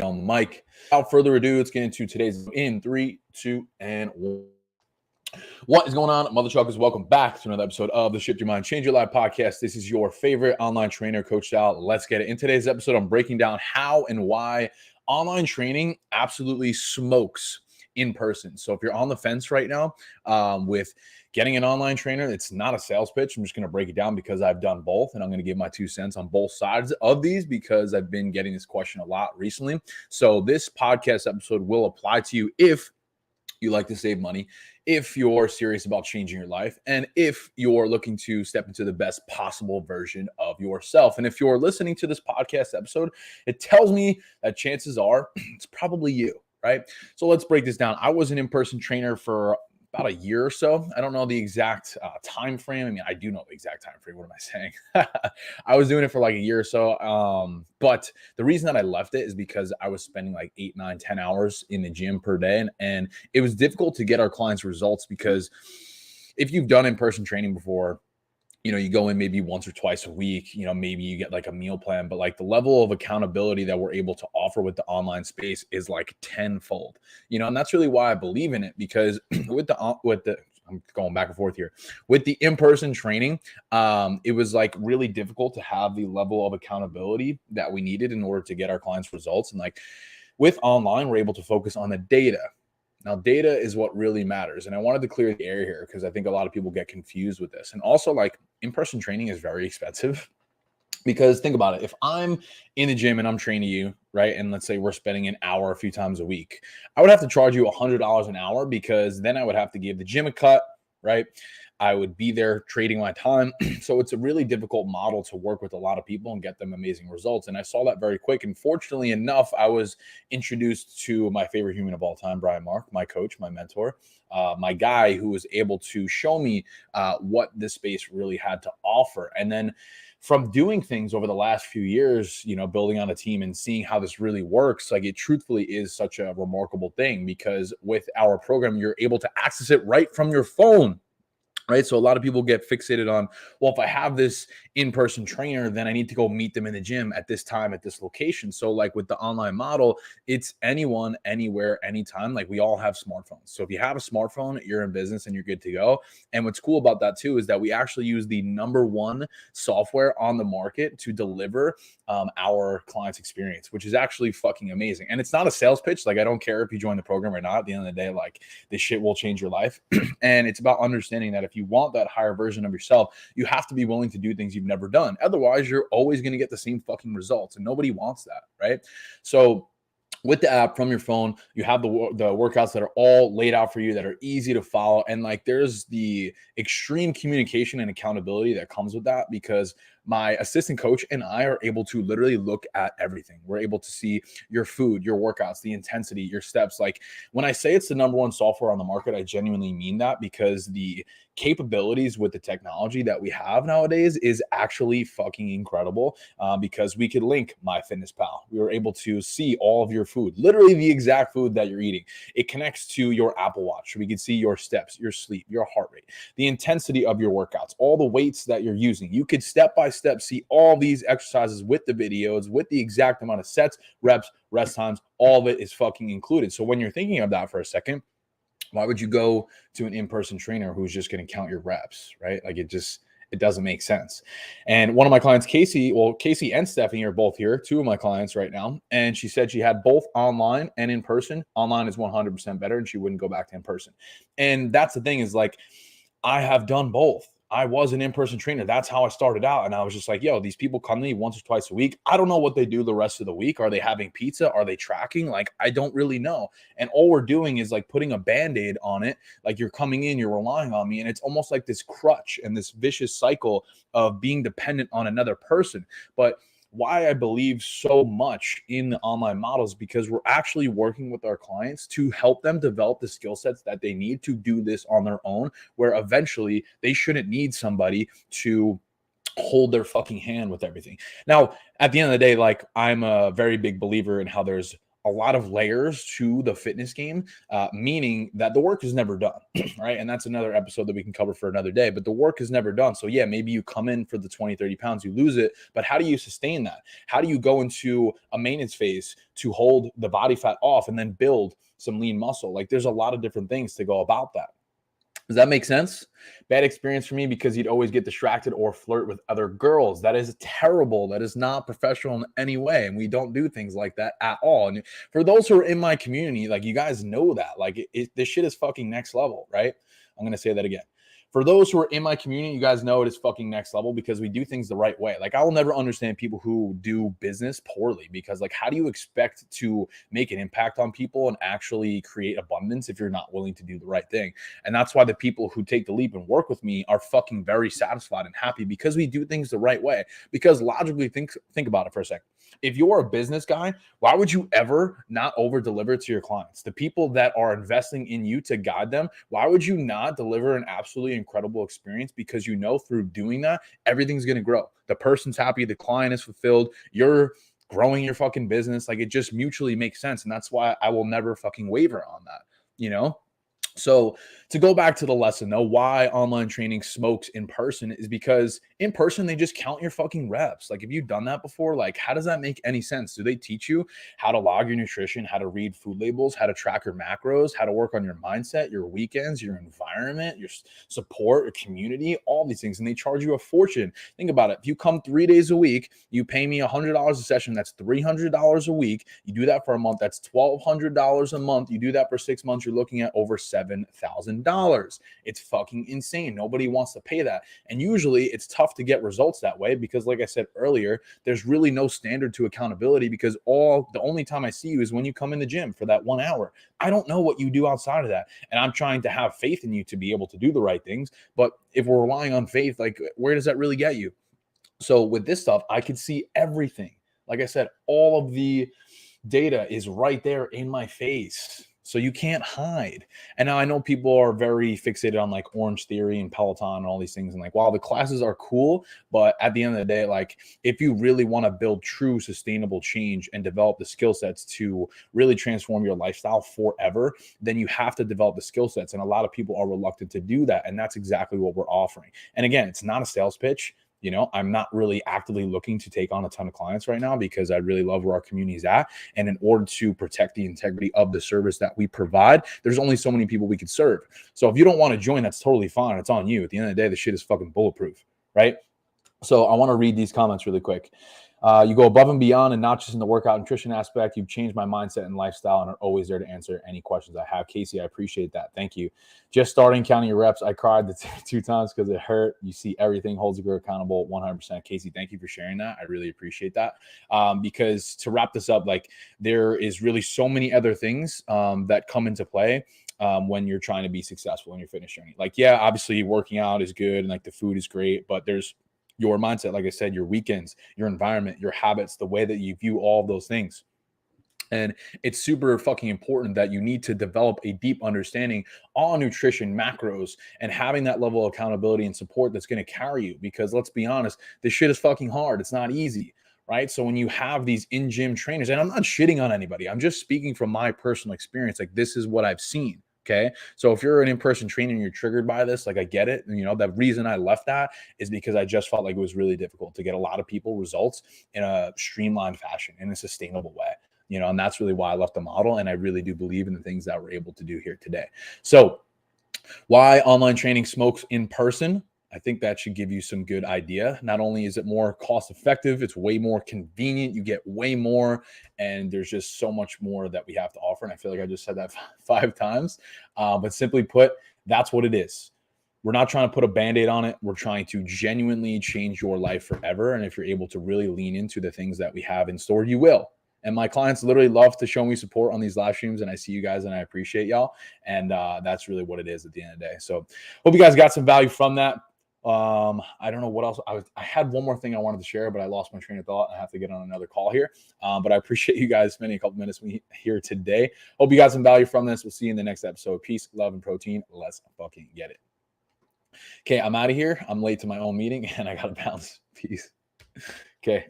on the mic. Without further ado, let's get into today's in 3, 2, and 1. What is going on, mother truckers? Welcome back to another episode of the Shift Your Mind, Change Your Life podcast. This is your favorite online trainer, Coach Sal. Let's get it. In today's episode, I'm breaking down how and why online training absolutely smokes in person. So if you're on the fence right now with getting an online trainer, it's not a sales pitch. I'm just going to break it down because I've done both, and I'm going to give my 2 cents on both sides of these because I've been getting this question a lot recently. So this podcast episode will apply to you if you like to save money, if you're serious about changing your life, and if you're looking to step into the best possible version of yourself. And if you're listening to this podcast episode, it tells me that chances are it's probably you, right? So let's break this down. I was an in-person trainer for about a year or so. I don't know the exact time frame. I mean, I do know the exact time frame. What am I saying? I was doing it for like a year or so. But the reason that I left it is because I was spending like 8, 9, 10 hours in the gym per day. And it was difficult to get our clients results because if you've done in-person training before, you go in maybe once or twice a week, maybe you get like a meal plan, but like the level of accountability that we're able to offer with the online space is like tenfold, and that's really why I believe in it, because with the I'm going back and forth here with the in-person training. It was like really difficult to have the level of accountability that we needed in order to get our clients results. And like with online, we're able to focus on the data. Now, data is what really matters. And I wanted to clear the air here because I think a lot of people get confused with this. And also, like, in-person training is very expensive because think about it. If I'm in the gym and I'm training you, right, and let's say we're spending an hour a few times a week, I would have to charge you $100 an hour because then I would have to give the gym a cut, right? I would be there trading my time. So it's a really difficult model to work with a lot of people and get them amazing results. And I saw that very quick. And fortunately enough, I was introduced to my favorite human of all time, Brian Mark, my coach, my mentor, my guy who was able to show me what this space really had to offer. And then from doing things over the last few years, building on a team and seeing how this really works, like it truthfully is such a remarkable thing because with our program, you're able to access it right from your phone. Right. So a lot of people get fixated on, well, if I have this in-person trainer, then I need to go meet them in the gym at this time, at this location. So like with the online model, it's anyone, anywhere, anytime. Like we all have smartphones. So if you have a smartphone, you're in business and you're good to go. And what's cool about that too, is that we actually use the #1 software on the market to deliver our client's experience, which is actually fucking amazing. And it's not a sales pitch. Like I don't care if you join the program or not. At the end of the day, like this shit will change your life. And it's about understanding that if you want that higher version of yourself, you have to be willing to do things you've never done. Otherwise, you're always going to get the same fucking results, and nobody wants that, right? So with the app from your phone, you have the workouts that are all laid out for you, that are easy to follow. And like there's the extreme communication and accountability that comes with that, because my assistant coach and I are able to literally look at everything. We're able to see your food, your workouts, the intensity, your steps. Like when I say it's the #1 software on the market, I genuinely mean that, because the capabilities with the technology that we have nowadays is actually fucking incredible, because we could link MyFitnessPal. We were able to see all of your food, literally the exact food that you're eating. It connects to your Apple Watch. So we can see your steps, your sleep, your heart rate, the intensity of your workouts, all the weights that you're using. You could step by step see all these exercises with the videos, with the exact amount of sets, reps, rest times. All of it is fucking included. So when you're thinking of that for a second, why would you go to an in-person trainer who's just going to count your reps, right? Like it doesn't make sense. And one of my clients, Casey and Stephanie are both here, 2 of my clients right now. And she said she had both online and in person. Online is 100% better, and she wouldn't go back to in person. And that's the thing, is like, I have done both. I was an in-person trainer. That's how I started out. And I was just like, yo, these people come to me once or twice a week. I don't know what they do the rest of the week. Are they having pizza? Are they tracking? Like, I don't really know. And all we're doing is like putting a Band-Aid on it. Like you're coming in, you're relying on me. And it's almost like this crutch and this vicious cycle of being dependent on another person. But why I believe so much in the online models, because we're actually working with our clients to help them develop the skill sets that they need to do this on their own, where eventually they shouldn't need somebody to hold their fucking hand with everything. Now, at the end of the day, like I'm a very big believer in how there's a lot of layers to the fitness game, meaning that the work is never done, right? And that's another episode that we can cover for another day, but the work is never done. So yeah, maybe you come in for the 20, 30 pounds, you lose it, but how do you sustain that? How do you go into a maintenance phase to hold the body fat off and then build some lean muscle? Like there's a lot of different things to go about that. Does that make sense? Bad experience for me because you'd always get distracted or flirt with other girls. That is terrible. That is not professional in any way. And we don't do things like that at all. And for those who are in my community, like you guys know that, like this shit is fucking next level, right? I'm going to say that again. For those who are in my community, you guys know it is fucking next level because we do things the right way. Like I will never understand people who do business poorly because like, how do you expect to make an impact on people and actually create abundance if you're not willing to do the right thing? And that's why the people who take the leap and work with me are fucking very satisfied and happy because we do things the right way. Because logically, think about it for a second. If you're a business guy, why would you ever not over deliver to your clients? The people that are investing in you to guide them, why would you not deliver an absolutely incredible experience? Because you know through doing that, everything's going to grow. The person's happy, the client is fulfilled, you're growing your fucking business. Like it just mutually makes sense. And that's why I will never fucking waver on that, you know? So to go back to the lesson though, why online training smokes in person is because in person, they just count your fucking reps. Like if you've done that before, like how does that make any sense? Do they teach you how to log your nutrition, how to read food labels, how to track your macros, how to work on your mindset, your weekends, your environment, your support, your community, all these things. And they charge you a fortune. Think about it. If you come 3 days a week, you pay me $100 a session. That's $300 a week. You do that for a month. That's $1,200 a month. You do that for 6 months. You're looking at over $7,000. It's fucking insane. Nobody wants to pay that. And usually it's tough to get results that way because like I said earlier, there's really no standard to accountability because the only time I see you is when you come in the gym for that 1 hour. I don't know what you do outside of that. And I'm trying to have faith in you to be able to do the right things. But if we're relying on faith, like where does that really get you? So with this stuff, I could see everything. Like I said, all of the data is right there in my face. So you can't hide. And now I know people are very fixated on like Orange Theory and Peloton and all these things. And like, while the classes are cool, but at the end of the day, like if you really want to build true sustainable change and develop the skill sets to really transform your lifestyle forever, then you have to develop the skill sets. And a lot of people are reluctant to do that. And that's exactly what we're offering. And again, it's not a sales pitch. You know, I'm not really actively looking to take on a ton of clients right now because I really love where our community is at. And in order to protect the integrity of the service that we provide, there's only so many people we could serve. So if you don't want to join, that's totally fine. It's on you. At the end of the day, the shit is fucking bulletproof, right? So I want to read these comments really quick. You go above and beyond and not just in the workout nutrition aspect. You've changed my mindset and lifestyle and are always there to answer any questions I have. Casey, I appreciate that. Thank you. Just starting counting your reps. I cried the two times because it hurt. You see everything, holds a girl accountable 100%. Casey, thank you for sharing that. I really appreciate that. Because to wrap this up, like there is really so many other things that come into play when you're trying to be successful in your fitness journey. Like, yeah, obviously working out is good and like the food is great, but there's your mindset, like I said, your weekends, your environment, your habits, the way that you view all of those things. And it's super fucking important that you need to develop a deep understanding on nutrition, macros, and having that level of accountability and support that's going to carry you. Because let's be honest, this shit is fucking hard. It's not easy, right? So when you have these in-gym trainers, and I'm not shitting on anybody, I'm just speaking from my personal experience. Like this is what I've seen. Okay. So if you're an in-person trainer and you're triggered by this, like I get it. And, you know, the reason I left that is because I just felt like it was really difficult to get a lot of people results in a streamlined fashion, in a sustainable way, you know, and that's really why I left the model. And I really do believe in the things that we're able to do here today. So why online training smokes in person? I think that should give you some good idea. Not only is it more cost effective, it's way more convenient. You get way more, and there's just so much more that we have to offer. And I feel like I just said that 5 times. But simply put, that's what it is. We're not trying to put a Band-Aid on it. We're trying to genuinely change your life forever. And if you're able to really lean into the things that we have in store, you will. And my clients literally love to show me support on these live streams, and I see you guys and I appreciate y'all. And that's really what it is at the end of the day. So hope you guys got some value from that. I don't know what else. I had one more thing I wanted to share, but I lost my train of thought. I have to get on another call here. But I appreciate you guys spending a couple minutes with me here today. Hope you got some value from this. We'll see you in the next episode. Peace, love, and protein. Let's fucking get it. Okay, I'm out of here. I'm late to my own meeting and I got to bounce. Peace. Okay.